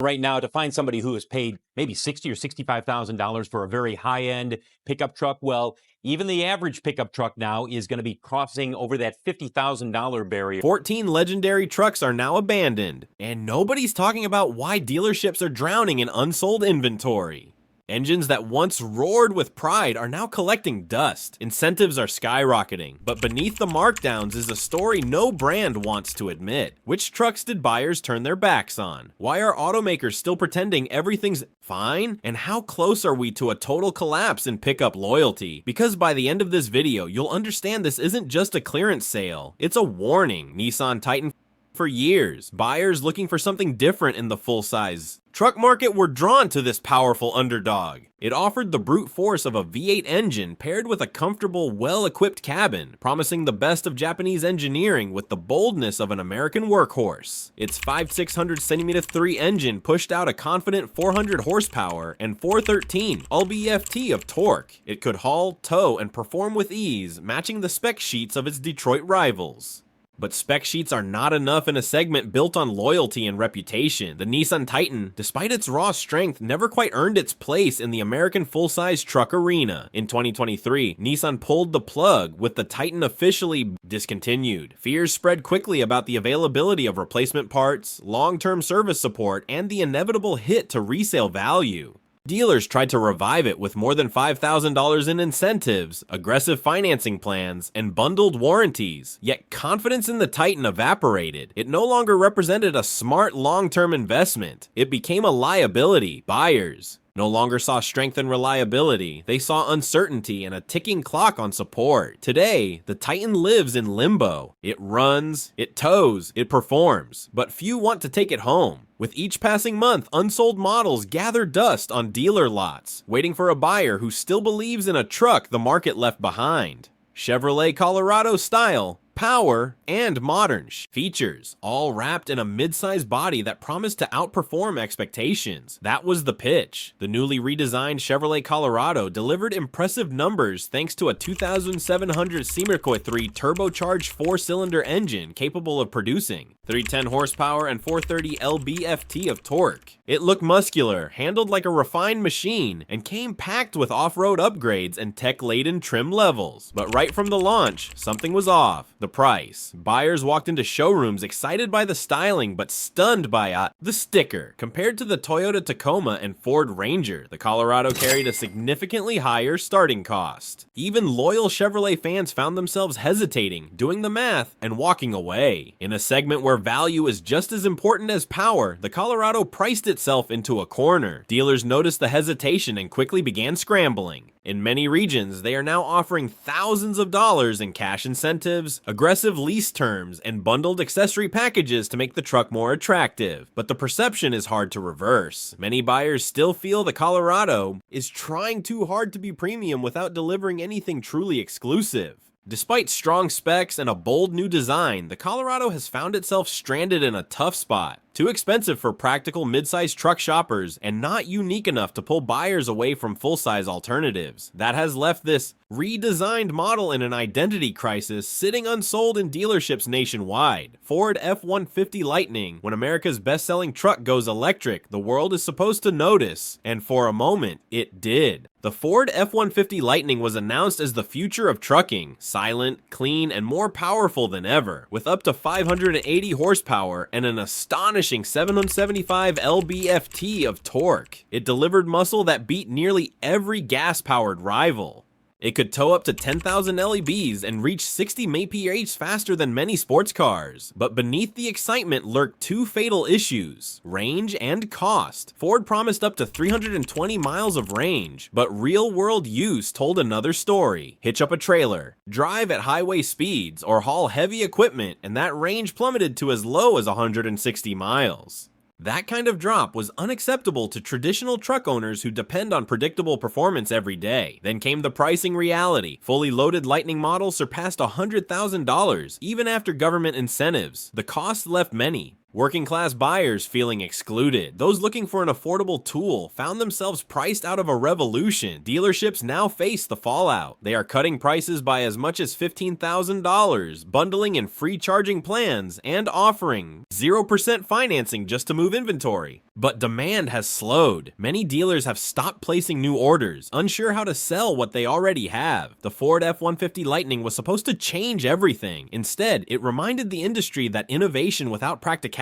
right now to find somebody who has paid maybe $60,000 or $65,000 for a very high-end pickup truck. Well, even the average pickup truck now is going to be crossing over that $50,000 barrier. 14 legendary trucks are now abandoned, and nobody's talking about why dealerships are drowning in unsold inventory. Engines that once roared with pride are now collecting dust. Incentives are skyrocketing, but beneath the markdowns is a story no brand wants to admit. Which trucks did buyers turn their backs on? Why are automakers still pretending everything's fine? And how close are we to a total collapse in pickup loyalty? Because by the end of this video, you'll understand this isn't just a clearance sale, it's a warning. Nissan Titan for years. Buyers looking for something different in the full-size truck market were drawn to this powerful underdog. It offered the brute force of a V8 engine paired with a comfortable, well-equipped cabin, promising the best of Japanese engineering with the boldness of an American workhorse. Its 5,600cm3 engine pushed out a confident 400 horsepower and 413 lb-ft of torque. It could haul, tow, and perform with ease, matching the spec sheets of its Detroit rivals. But spec sheets are not enough in a segment built on loyalty and reputation. The Nissan Titan, despite its raw strength, never quite earned its place in the American full-size truck arena. In 2023, Nissan pulled the plug, with the Titan officially discontinued. Fears spread quickly about the availability of replacement parts, long-term service support, and the inevitable hit to resale value. Dealers tried to revive it with more than $5,000 in incentives, aggressive financing plans, and bundled warranties. Yet confidence in the Titan evaporated. It no longer represented a smart long-term investment. It became a liability. Buyers no longer saw strength and reliability. They saw uncertainty and a ticking clock on support. Today, the Titan lives in limbo. It runs, it tows, it performs, but few want to take it home. With each passing month, unsold models gather dust on dealer lots, waiting for a buyer who still believes in a truck the market left behind. Chevrolet Colorado style, power, and modern features, all wrapped in a mid-size body that promised to outperform expectations. That was the pitch. The newly redesigned Chevrolet Colorado delivered impressive numbers thanks to a 2,700 3 turbocharged 4-cylinder engine capable of producing 310 horsepower and 430 lb-ft of torque. It looked muscular, handled like a refined machine, and came packed with off-road upgrades and tech-laden trim levels. But right from the launch, something was off. The price. Buyers walked into showrooms excited by the styling but stunned by the sticker. Compared to the Toyota Tacoma and Ford Ranger, the Colorado carried a significantly higher starting cost. Even loyal Chevrolet fans found themselves hesitating, doing the math, and walking away. In a segment where value is just as important as power, the Colorado priced itself into a corner. Dealers noticed the hesitation and quickly began scrambling. In many regions, they are now offering thousands of dollars in cash incentives, aggressive lease terms, and bundled accessory packages to make the truck more attractive. But the perception is hard to reverse. Many buyers still feel the Colorado is trying too hard to be premium without delivering anything truly exclusive. Despite strong specs and a bold new design, the Colorado has found itself stranded in a tough spot. Too expensive for practical mid-size truck shoppers and not unique enough to pull buyers away from full-size alternatives. That has left this redesigned model in an identity crisis, sitting unsold in dealerships nationwide. Ford F-150 Lightning. When America's best-selling truck goes electric, the world is supposed to notice, and for a moment, it did. The Ford F-150 Lightning was announced as the future of trucking, silent, clean, and more powerful than ever, with up to 580 horsepower and an astonishing 775 lb-ft of torque. It delivered muscle that beat nearly every gas-powered rival. It could tow up to 10,000 LEBs and reach 60 mph faster than many sports cars. But beneath the excitement lurked two fatal issues: range and cost. Ford promised up to 320 miles of range, but real-world use told another story. Hitch up a trailer, drive at highway speeds, or haul heavy equipment, and that range plummeted to as low as 160 miles. That kind of drop was unacceptable to traditional truck owners who depend on predictable performance every day. Then came the pricing reality. Fully loaded Lightning models surpassed $100,000, even after government incentives. The cost left many Working class buyers feeling excluded. Those looking for an affordable tool found themselves priced out of a revolution. Dealerships now face the fallout. They are cutting prices by as much as $15,000, bundling in free charging plans, and offering 0% financing just to move inventory. But demand has slowed. Many dealers have stopped placing new orders, unsure how to sell what they already have. The Ford F-150 Lightning was supposed to change everything. Instead, it reminded the industry that innovation without practicality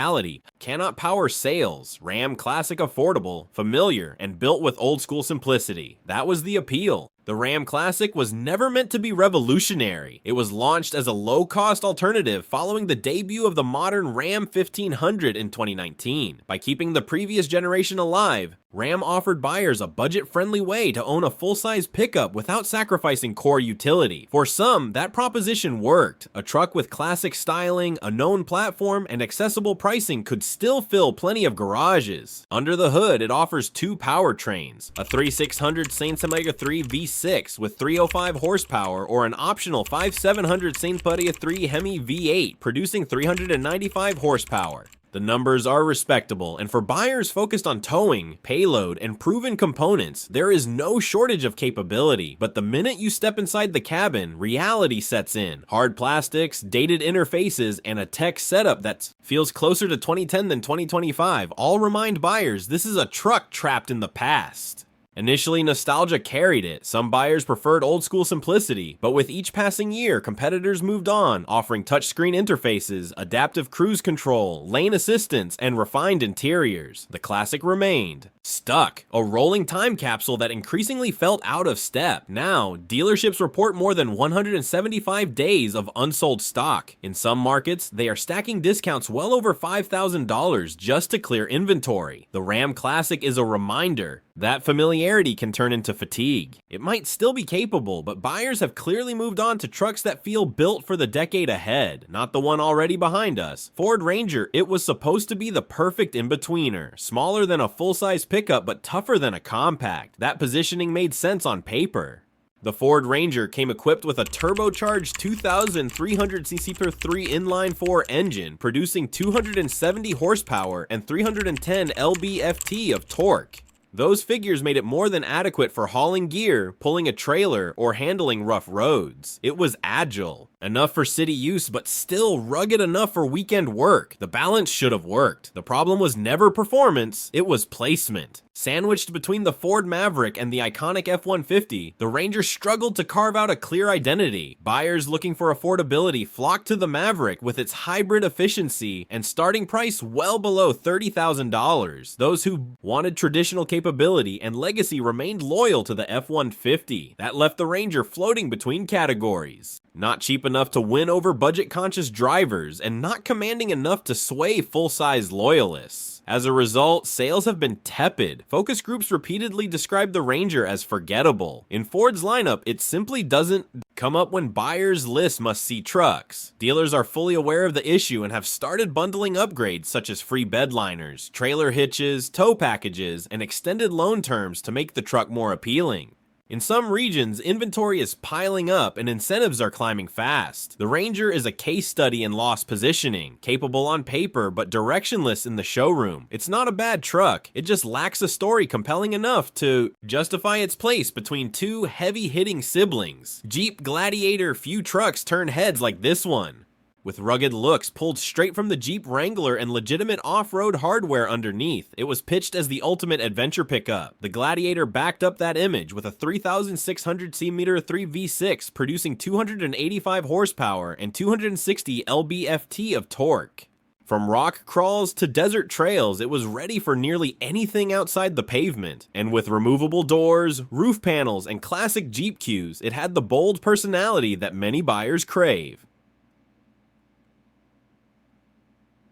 cannot power sales. Ram Classic affordable, familiar, and built with old school simplicity. That was the appeal. The Ram Classic was never meant to be revolutionary. It was launched as a low-cost alternative following the debut of the modern Ram 1500 in 2019. By keeping the previous generation alive, Ram offered buyers a budget-friendly way to own a full-size pickup without sacrificing core utility. For some, that proposition worked. A truck with classic styling, a known platform, and accessible pricing could still fill plenty of garages. Under the hood, it offers two powertrains, a 3600 Saints Omega 3 V6 with 305 horsepower or an optional 5700 Saint Padilla 3 Hemi V8 producing 395 horsepower. The numbers are respectable, and for buyers focused on towing, payload, and proven components, there is no shortage of capability. But the minute you step inside the cabin, reality sets in. Hard plastics, dated interfaces, and a tech setup that feels closer to 2010 than 2025 all remind buyers this is a truck trapped in the past. Initially, nostalgia carried it. Some buyers preferred old-school simplicity, but with each passing year, competitors moved on, offering touchscreen interfaces, adaptive cruise control, lane assistance, and refined interiors. The Classic remained. Stuck, a rolling time capsule that increasingly felt out of step. Now, dealerships report more than 175 days of unsold stock. In some markets, they are stacking discounts well over $5,000 just to clear inventory. The Ram Classic is a reminder that familiarity can turn into fatigue. It might still be capable, but buyers have clearly moved on to trucks that feel built for the decade ahead, not the one already behind us. Ford Ranger, it was supposed to be the perfect in-betweener, smaller than a full-size pickup but tougher than a compact. That positioning made sense on paper. The Ford Ranger came equipped with a turbocharged 2,300cc per 3 inline-4 engine, producing 270 horsepower and 310 lb-ft of torque. Those figures made it more than adequate for hauling gear, pulling a trailer, or handling rough roads. It was agile, enough for city use, but still rugged enough for weekend work. The balance should have worked. The problem was never performance, it was placement. Sandwiched between the Ford Maverick and the iconic F-150, the Ranger struggled to carve out a clear identity. Buyers looking for affordability flocked to the Maverick with its hybrid efficiency and starting price well below $30,000. Those who wanted traditional capability and legacy remained loyal to the F-150. That left the Ranger floating between categories. Not cheap enough to win over budget-conscious drivers, and not commanding enough to sway full-size loyalists. As a result, sales have been tepid. Focus groups repeatedly describe the Ranger as forgettable. In Ford's lineup, it simply doesn't come up when buyers list must-see trucks. Dealers are fully aware of the issue and have started bundling upgrades such as free bedliners, trailer hitches, tow packages, and extended loan terms to make the truck more appealing. In some regions, inventory is piling up and incentives are climbing fast. The Ranger is a case study in lost positioning, capable on paper but directionless in the showroom. It's not a bad truck, it just lacks a story compelling enough to justify its place between two heavy-hitting siblings. Jeep Gladiator few trucks turn heads like this one. With rugged looks pulled straight from the Jeep Wrangler and legitimate off-road hardware underneath, it was pitched as the ultimate adventure pickup. The Gladiator backed up that image with a 3,600 cm 3 V6 producing 285 horsepower and 260 lb-ft of torque. From rock crawls to desert trails, it was ready for nearly anything outside the pavement. And with removable doors, roof panels, and classic Jeep cues, it had the bold personality that many buyers crave.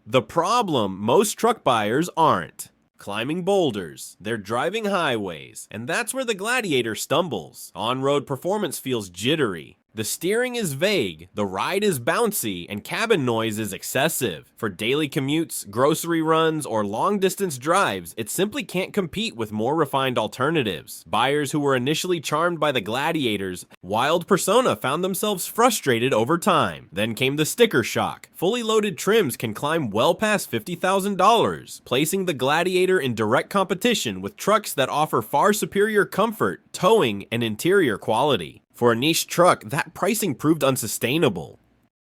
The problem, most truck buyers aren't climbing boulders, they're driving highways, and that's where the Gladiator stumbles. On-road performance feels jittery. The steering is vague, the ride is bouncy, and cabin noise is excessive. For daily commutes, grocery runs, or long-distance drives, it simply can't compete with more refined alternatives. Buyers who were initially charmed by the Gladiator's wild persona found themselves frustrated over time. Then came the sticker shock. Fully loaded trims can climb well past $50,000, placing the Gladiator in direct competition with trucks that offer far superior comfort, towing, and interior quality. For a niche truck, that pricing proved unsustainable.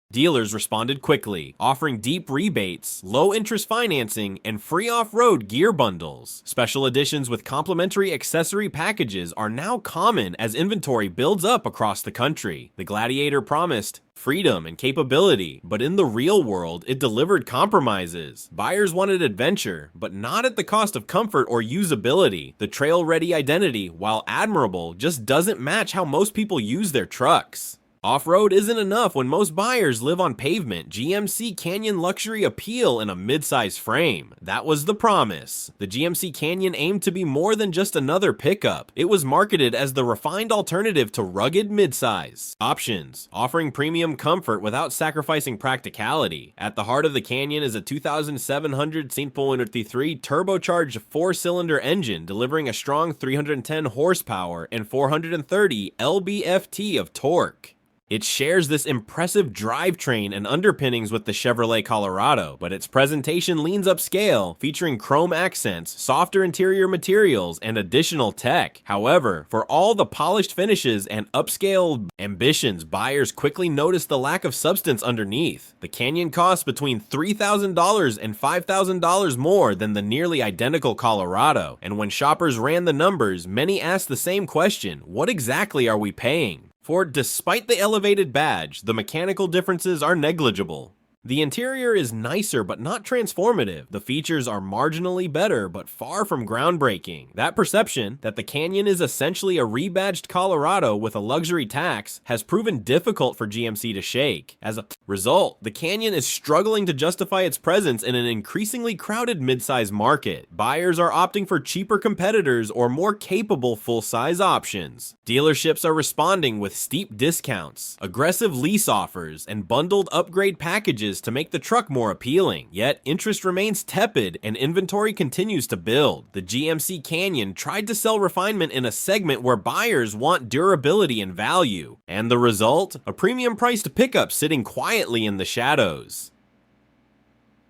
Dealers responded quickly, offering deep rebates, low-interest financing, and free off-road gear bundles. Special editions with complimentary accessory packages are now common as inventory builds up across the country. The Gladiator promised freedom and capability, but in the real world, it delivered compromises. Buyers wanted adventure, but not at the cost of comfort or usability. The trail-ready identity, while admirable, just doesn't match how most people use their trucks. Off-road isn't enough when most buyers live on pavement. GMC Canyon luxury appeal in a mid-size frame. That was the promise. The GMC Canyon aimed to be more than just another pickup. It was marketed as the refined alternative to rugged mid-size options, offering premium comfort without sacrificing practicality. At the heart of the Canyon is a 2,700 turbocharged 4-cylinder engine delivering a strong 310 horsepower and 430 lb-ft of torque. It shares this impressive drivetrain and underpinnings with the Chevrolet Colorado, but its presentation leans upscale, featuring chrome accents, softer interior materials, and additional tech. However, for all the polished finishes and upscale ambitions, buyers quickly notice the lack of substance underneath. The Canyon costs between $3,000 and $5,000 more than the nearly identical Colorado, and when shoppers ran the numbers, many asked the same question: what exactly are we paying? For despite the elevated badge, the mechanical differences are negligible. The interior is nicer but not transformative. The features are marginally better but far from groundbreaking. That perception that the Canyon is essentially a rebadged Colorado with a luxury tax has proven difficult for GMC to shake. As a result, the Canyon is struggling to justify its presence in an increasingly crowded midsize market. Buyers are opting for cheaper competitors or more capable full-size options. Dealerships are responding with steep discounts, aggressive lease offers, and bundled upgrade packages to make the truck more appealing. Yet, interest remains tepid and inventory continues to build. The GMC Canyon tried to sell refinement in a segment where buyers want durability and value. And the result? A premium-priced pickup sitting quietly in the shadows.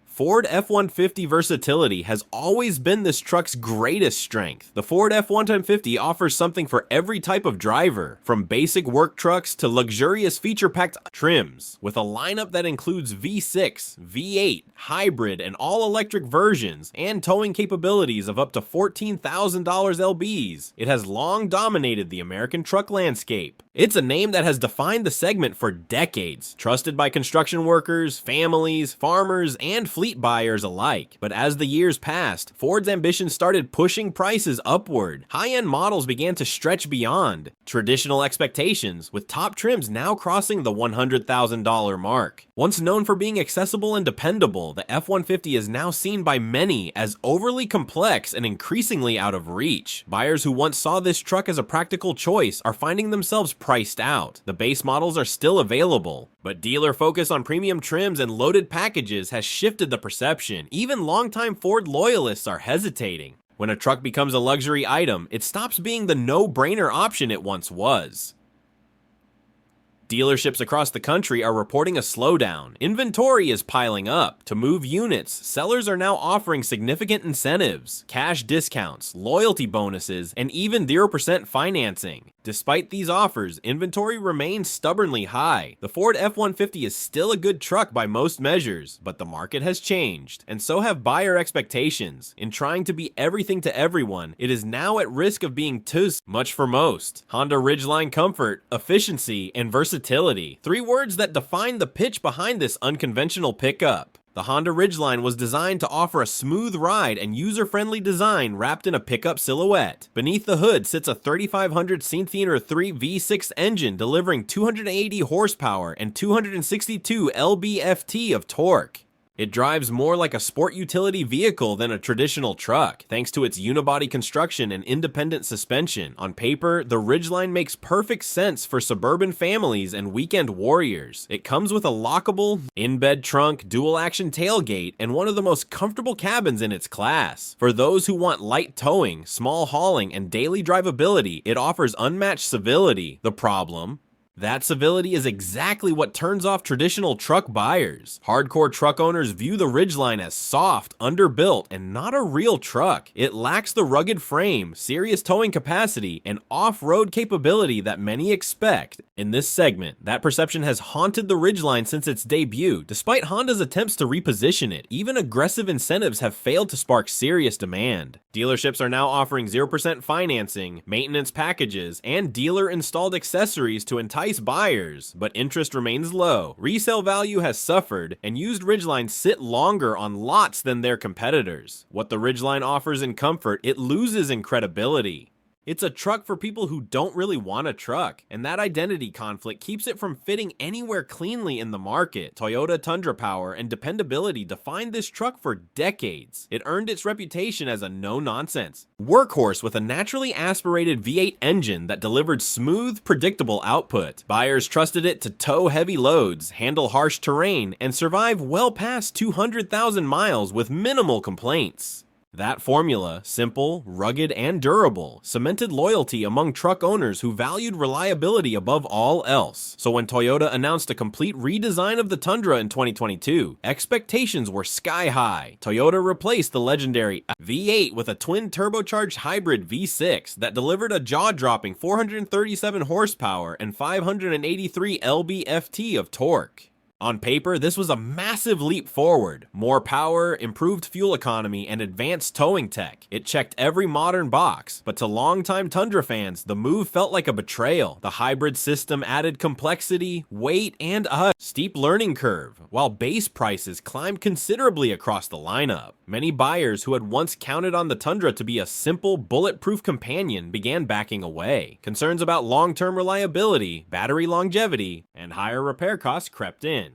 Ford F-150 versatility has always been this truck's greatest strength. The Ford F-150 offers something for every type of driver, from basic work trucks to luxurious feature-packed trims, with a lineup that includes V6, V8, hybrid, and all-electric versions, and towing capabilities of up to $14,000 lbs. It has long dominated the American truck landscape. It's a name that has defined the segment for decades, trusted by construction workers, families, farmers, and fleet buyers alike. But as the years passed, Ford's ambition started pushing prices upward. High-end models began to stretch beyond traditional expectations, with top trims now crossing the $100,000 mark. Once known for being accessible and dependable, the F-150 is now seen by many as overly complex and increasingly out of reach. Buyers who once saw this truck as a practical choice are finding themselves priced out. The base models are still available, but dealer focus on premium trims and loaded packages has shifted the perception. Even longtime Ford loyalists are hesitating. When a truck becomes a luxury item, it stops being the no-brainer option it once was. Dealerships across the country are reporting a slowdown. Inventory is piling up. To move units, sellers are now offering significant incentives, cash discounts, loyalty bonuses, and even 0% financing. Despite these offers, inventory remains stubbornly high. The Ford F-150 is still a good truck by most measures, but the market has changed, and so have buyer expectations. In trying to be everything to everyone, it is now at risk of being too much for most. Honda Ridgeline comfort, efficiency, and versatility. 3 words that define the pitch behind this unconventional pickup. The Honda Ridgeline was designed to offer a smooth ride and user-friendly design wrapped in a pickup silhouette. Beneath the hood sits a 3500 Cinthier 3 V6 engine delivering 280 horsepower and 262 lb-ft of torque. It drives more like a sport utility vehicle than a traditional truck, thanks to its unibody construction and independent suspension. On paper, the Ridgeline makes perfect sense for suburban families and weekend warriors. It comes with a lockable, in-bed trunk, dual-action tailgate, and one of the most comfortable cabins in its class. For those who want light towing, small hauling, and daily drivability, it offers unmatched civility. The problem? That civility is exactly what turns off traditional truck buyers. Hardcore truck owners view the Ridgeline as soft, underbuilt, and not a real truck. It lacks the rugged frame, serious towing capacity, and off-road capability that many expect. In this segment, that perception has haunted the Ridgeline since its debut. Despite Honda's attempts to reposition it, even aggressive incentives have failed to spark serious demand. Dealerships are now offering 0% financing, maintenance packages, and dealer-installed accessories to entice buyers, but interest remains low. Resale value has suffered, and used Ridgelines sit longer on lots than their competitors. What the Ridgeline offers in comfort, it loses in credibility. It's a truck for people who don't really want a truck, and that identity conflict keeps it from fitting anywhere cleanly in the market. Toyota Tundra power and dependability defined this truck for decades. It earned its reputation as a no-nonsense workhorse with a naturally aspirated V8 engine that delivered smooth, predictable output. Buyers trusted it to tow heavy loads, handle harsh terrain, and survive well past 200,000 miles with minimal complaints. That formula, simple, rugged, and durable, cemented loyalty among truck owners who valued reliability above all else. So when Toyota announced a complete redesign of the Tundra in 2022, expectations were sky high. Toyota replaced the legendary V8 with a twin turbocharged hybrid V6 that delivered a jaw-dropping 437 horsepower and 583 lb-ft of torque. On paper, this was a massive leap forward. More power, improved fuel economy, and advanced towing tech. It checked every modern box, but to longtime Tundra fans, the move felt like a betrayal. The hybrid system added complexity, weight, and a steep learning curve, while base prices climbed considerably across the lineup. Many buyers who had once counted on the Tundra to be a simple, bulletproof companion began backing away. Concerns about long-term reliability, battery longevity, and higher repair costs crept in.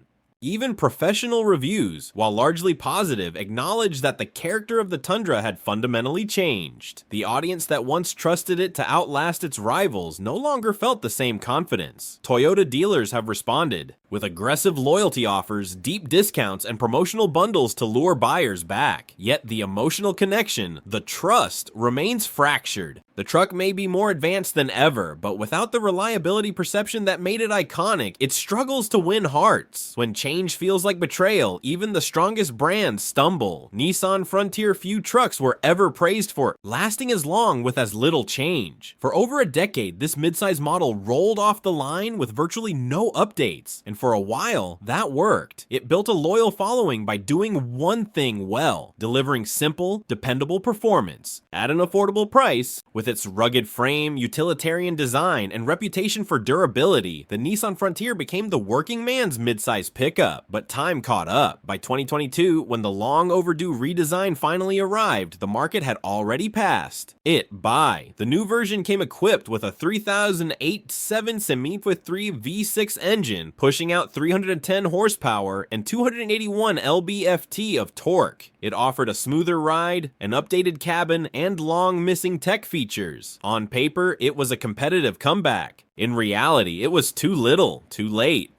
Even professional reviews, while largely positive, acknowledged that the character of the Tundra had fundamentally changed. The audience that once trusted it to outlast its rivals no longer felt the same confidence. Toyota dealers have responded, with aggressive loyalty offers, deep discounts, and promotional bundles to lure buyers back. Yet the emotional connection, the trust, remains fractured. The truck may be more advanced than ever, but without the reliability perception that made it iconic, it struggles to win hearts. When change feels like betrayal, even the strongest brands stumble. Nissan Frontier few trucks were ever praised for lasting as long with as little change. For over a decade, this midsize model rolled off the line with virtually no updates, and for a while, that worked. It built a loyal following by doing one thing well, delivering simple, dependable performance at an affordable price. With its rugged frame, utilitarian design, and reputation for durability, the Nissan Frontier became the working man's midsize pickup. But time caught up. By 2022, when the long overdue redesign finally arrived, the market had already passed it by. The new version came equipped with a 3008 7.3 V6 engine, pushing out 310 horsepower and 281 lb-ft of torque. It offered a smoother ride, an updated cabin, and long missing tech features. On paper, it was a competitive comeback. In reality, it was too little, too late.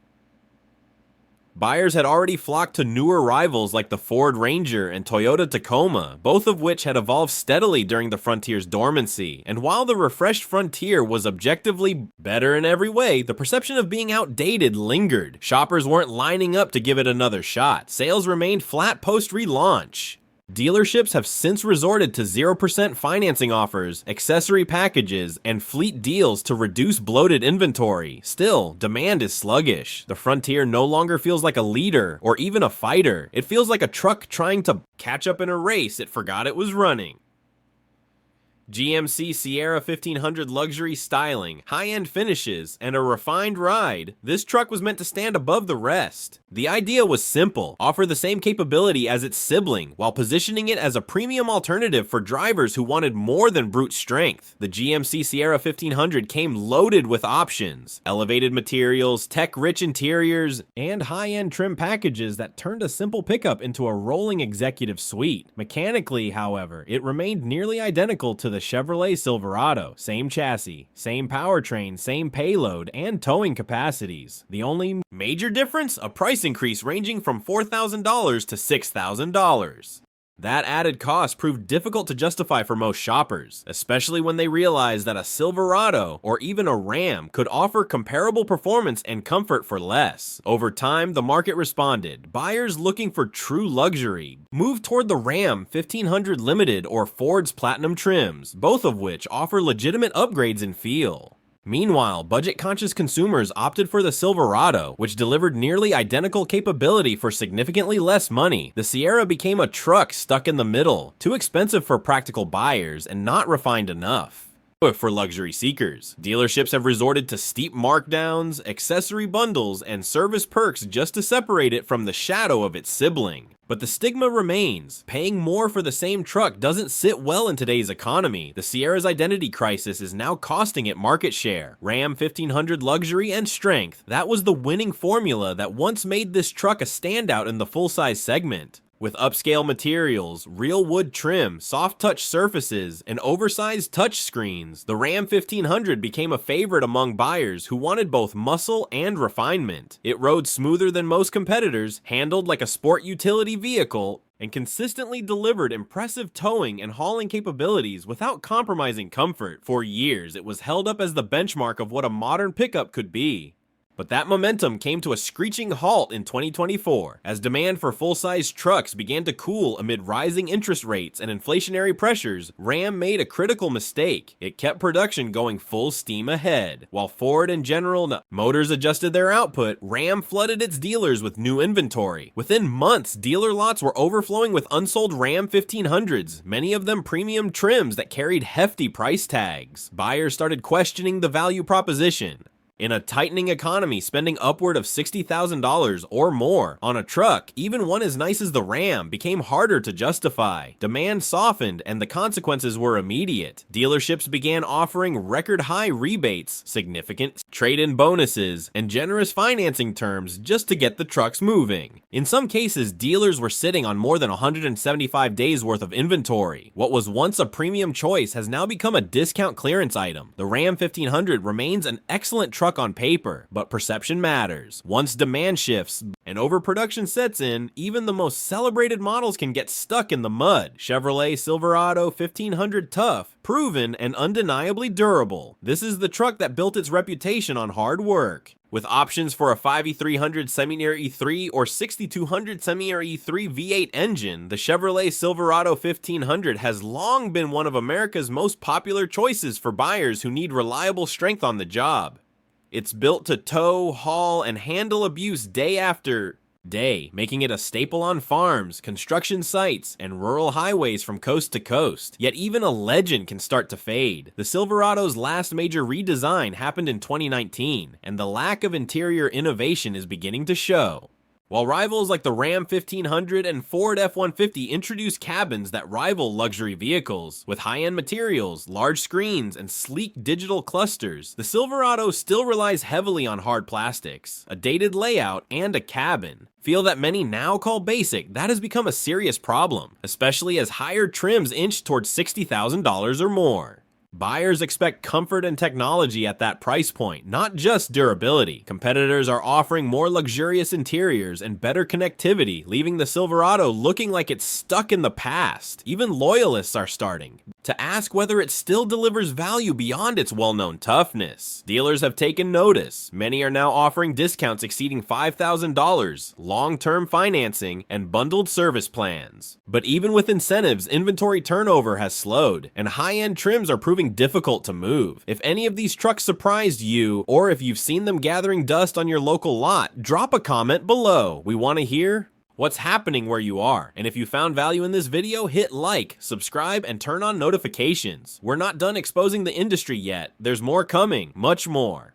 Buyers had already flocked to newer rivals like the Ford Ranger and Toyota Tacoma, both of which had evolved steadily during the Frontier's dormancy. And while the refreshed Frontier was objectively better in every way, the perception of being outdated lingered. Shoppers weren't lining up to give it another shot. Sales remained flat post-relaunch. Dealerships have since resorted to 0% financing offers, accessory packages, and fleet deals to reduce bloated inventory. Still, demand is sluggish. The Frontier no longer feels like a leader or even a fighter. It feels like a truck trying to catch up in a race it forgot it was running. GMC Sierra 1500 luxury styling, high-end finishes, and a refined ride, this truck was meant to stand above the rest. The idea was simple: offer the same capability as its sibling, while positioning it as a premium alternative for drivers who wanted more than brute strength. The GMC Sierra 1500 came loaded with options: elevated materials, tech-rich interiors, and high-end trim packages that turned a simple pickup into a rolling executive suite. Mechanically, however, it remained nearly identical to the Chevrolet Silverado. Same chassis, same powertrain, same payload, and towing capacities. The only major difference? A price increase ranging from $4,000 to $6,000. That added cost proved difficult to justify for most shoppers, especially when they realized that a Silverado or even a Ram could offer comparable performance and comfort for less. Over time, the market responded. Buyers looking for true luxury moved toward the Ram 1500 Limited or Ford's Platinum trims, both of which offer legitimate upgrades in feel. Meanwhile, budget-conscious consumers opted for the Silverado, which delivered nearly identical capability for significantly less money. The Sierra became a truck stuck in the middle, too expensive for practical buyers and not refined enough for luxury seekers. Dealerships have resorted to steep markdowns, accessory bundles, and service perks just to separate it from the shadow of its sibling. But the stigma remains. Paying more for the same truck doesn't sit well in today's economy. The Sierra's identity crisis is now costing it market share. Ram 1500 luxury and strength, that was the winning formula that once made this truck a standout in the full-size segment. With upscale materials, real wood trim, soft touch surfaces, and oversized touchscreens, the Ram 1500 became a favorite among buyers who wanted both muscle and refinement. It rode smoother than most competitors, handled like a sport utility vehicle, and consistently delivered impressive towing and hauling capabilities without compromising comfort. For years, it was held up as the benchmark of what a modern pickup could be. But that momentum came to a screeching halt in 2024, as demand for full-size trucks began to cool amid rising interest rates and inflationary pressures. Ram made a critical mistake. It kept production going full steam ahead. While Ford and General Motors adjusted their output, Ram flooded its dealers with new inventory. Within months, dealer lots were overflowing with unsold Ram 1500s, many of them premium trims that carried hefty price tags. Buyers started questioning the value proposition. In a tightening economy, spending upward of $60,000 or more on a truck, even one as nice as the Ram, became harder to justify. Demand softened, and the consequences were immediate. Dealerships began offering record-high rebates, significant trade-in bonuses, and generous financing terms just to get the trucks moving. In some cases, dealers were sitting on more than 175 days worth of inventory. What was once a premium choice has now become a discount clearance item. The Ram 1500 remains an excellent truck on paper, but perception matters. Once demand shifts and overproduction sets in, even the most celebrated models can get stuck in the mud. Chevrolet Silverado 1500 Tough, proven and undeniably durable. This is the truck that built its reputation on hard work. With options for a 5300 Semi-Air E3 or 6200 Semi-Air E3 V8 engine, the Chevrolet Silverado 1500 has long been one of America's most popular choices for buyers who need reliable strength on the job. It's built to tow, haul, and handle abuse day after day, making it a staple on farms, construction sites, and rural highways from coast to coast. Yet even a legend can start to fade. The Silverado's last major redesign happened in 2019, and the lack of interior innovation is beginning to show. While rivals like the Ram 1500 and Ford F-150 introduce cabins that rival luxury vehicles, with high-end materials, large screens, and sleek digital clusters, the Silverado still relies heavily on hard plastics, a dated layout, and a cabin. Feel that many now call basic, that has become a serious problem, especially as higher trims inch towards $60,000 or more. Buyers expect comfort and technology at that price point, not just durability. Competitors are offering more luxurious interiors and better connectivity, leaving the Silverado looking like it's stuck in the past. Even loyalists are starting to ask whether it still delivers value beyond its well-known toughness. Dealers have taken notice. Many are now offering discounts exceeding $5,000, long-term financing, and bundled service plans. But even with incentives, inventory turnover has slowed, and high-end trims are proving difficult to move. If any of these trucks surprised you, or if you've seen them gathering dust on your local lot, drop a comment below. We want to hear what's happening where you are. And if you found value in this video, hit like, subscribe, and turn on notifications. We're not done exposing the industry yet. There's more coming, much more.